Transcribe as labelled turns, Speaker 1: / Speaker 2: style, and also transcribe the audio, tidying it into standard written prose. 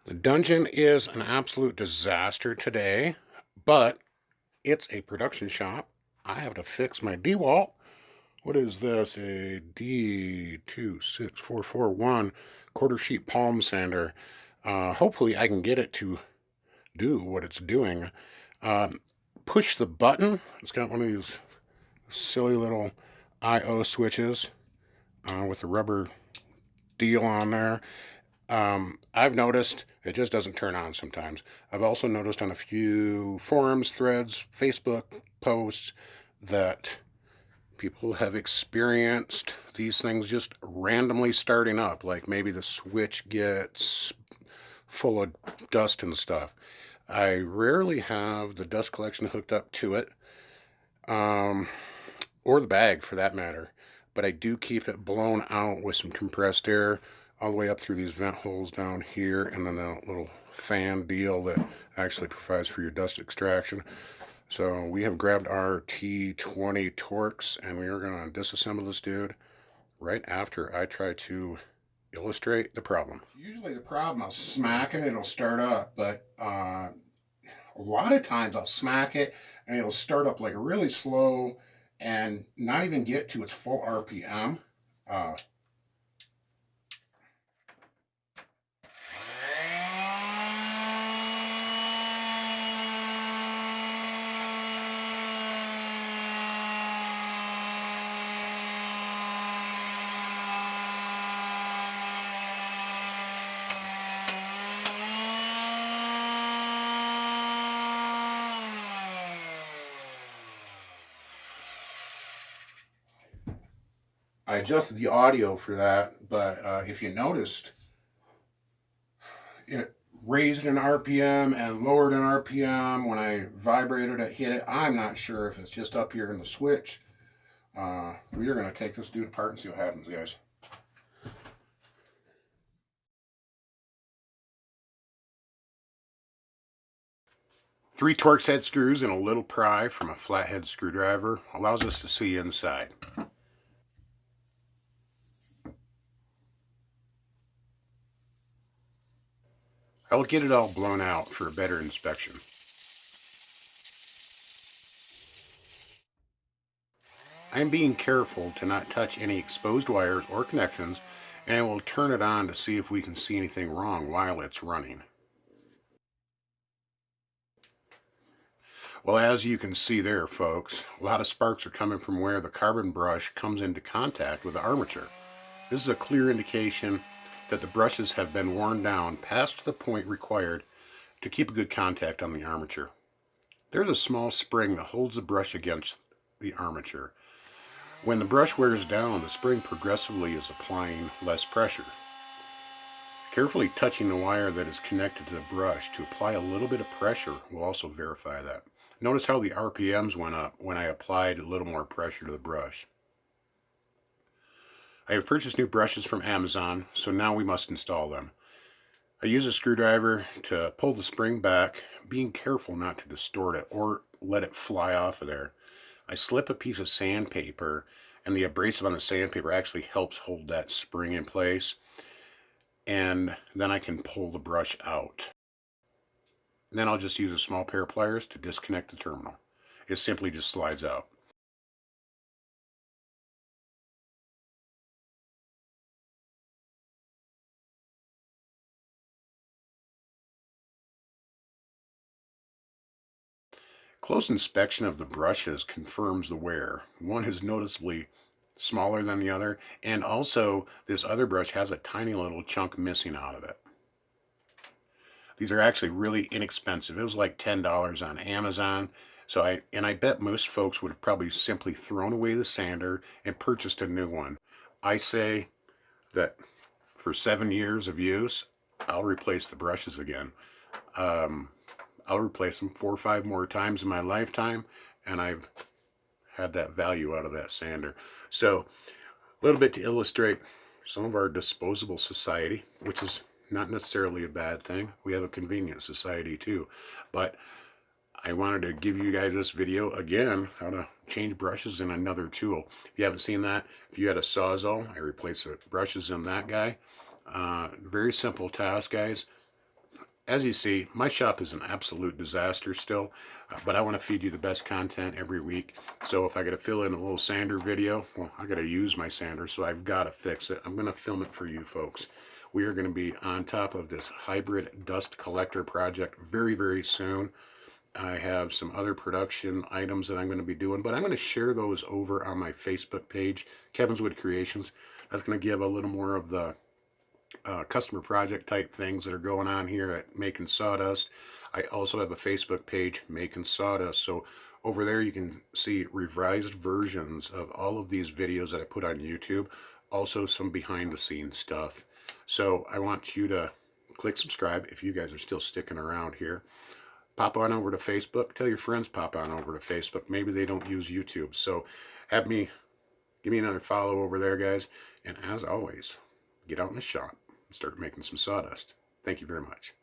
Speaker 1: The dungeon is an absolute disaster today, but it's a production shop. I have to fix my DEWALT. What is this? A D26441 quarter sheet palm sander. Hopefully I can get it to do what it's doing. Push the button. It's got one of these silly little I/O switches with the rubber deal on there. I've noticed it just doesn't turn on sometimes. I've also noticed on a few forums, threads, Facebook posts that people have experienced these things just randomly starting up. Like maybe the switch gets full of dust and stuff. I rarely have the dust collection hooked up to it, or the bag for that matter. But I do keep it blown out with some compressed air all the way up through these vent holes down here, and then the little fan deal that actually provides for your dust extraction. So we have grabbed our T20 Torx, and we are going to disassemble this dude right after I try to illustrate the problem. Usually the problem, I'll smack it, it'll start up, but a lot of times I'll smack it and it'll start up like really slow and not even get to its full RPM. I adjusted the audio for that, but if you noticed, it raised an RPM and lowered an RPM when I vibrated it, hit it. I'm not sure if it's just up here in the switch. We're going to take this dude apart and see what happens, guys. Three Torx head screws and a little pry from a flathead screwdriver allows us to see inside. I'll get it all blown out for a better inspection. I'm being careful to not touch any exposed wires or connections, and I will turn it on to see if we can see anything wrong while it's running. Well, as you can see there, folks, a lot of sparks are coming from where the carbon brush comes into contact with the armature. This is a clear indication that the brushes have been worn down past the point required to keep a good contact on the armature. There's a small spring that holds the brush against the armature. When the brush wears down, the spring progressively is applying less pressure. Carefully touching the wire that is connected to the brush to apply a little bit of pressure will also verify that. Notice how the RPMs went up when I applied a little more pressure to the brush. I have purchased new brushes from Amazon, so now we must install them. I use a screwdriver to pull the spring back, being careful not to distort it or let it fly off of there. I slip a piece of sandpaper, and the abrasive on the sandpaper actually helps hold that spring in place, and then I can pull the brush out. And then I'll just use a small pair of pliers to disconnect the terminal. It simply just slides out. Close inspection of the brushes confirms the wear. One is noticeably smaller than the other, and also this other brush has a tiny little chunk missing out of it. These are actually really inexpensive. It was like $10 on Amazon. So I bet most folks would have probably simply thrown away the sander and purchased a new one. I say that for 7 years of use, I'll replace the brushes again. I'll replace them 4 or 5 more times in my lifetime, and I've had that value out of that sander. So a little bit to illustrate some of our disposable society, which is not necessarily a bad thing. We have a convenient society too. But I wanted to give you guys this video again, how to change brushes in another tool. If you haven't seen that, if you had a Sawzall, I replaced the brushes in that guy. Very simple task, guys. as you see, my shop is an absolute disaster still, but I want to feed you the best content every week. So if I got to fill in a little sander video, well, I got to use my sander, so I've got to fix it. I'm going to film it for you folks. We are going to be on top of this hybrid dust collector project very, very soon. I have some other production items that I'm going to be doing, but I'm going to share those over on my Facebook page, Kevin's Wood Creations. That's going to give a little more of the customer project type things that are going on here at Making Sawdust. I also have a Facebook page, Making Sawdust. So over there you can see revised versions of all of these videos that I put on YouTube. Also some behind the scenes stuff. So I want you to click subscribe if you guys are still sticking around here. Pop on over to Facebook. Tell your friends pop on over to Facebook. Maybe they don't use YouTube. So give me another follow over there, guys. And as always, get out in the shop and start making some sawdust. Thank you very much.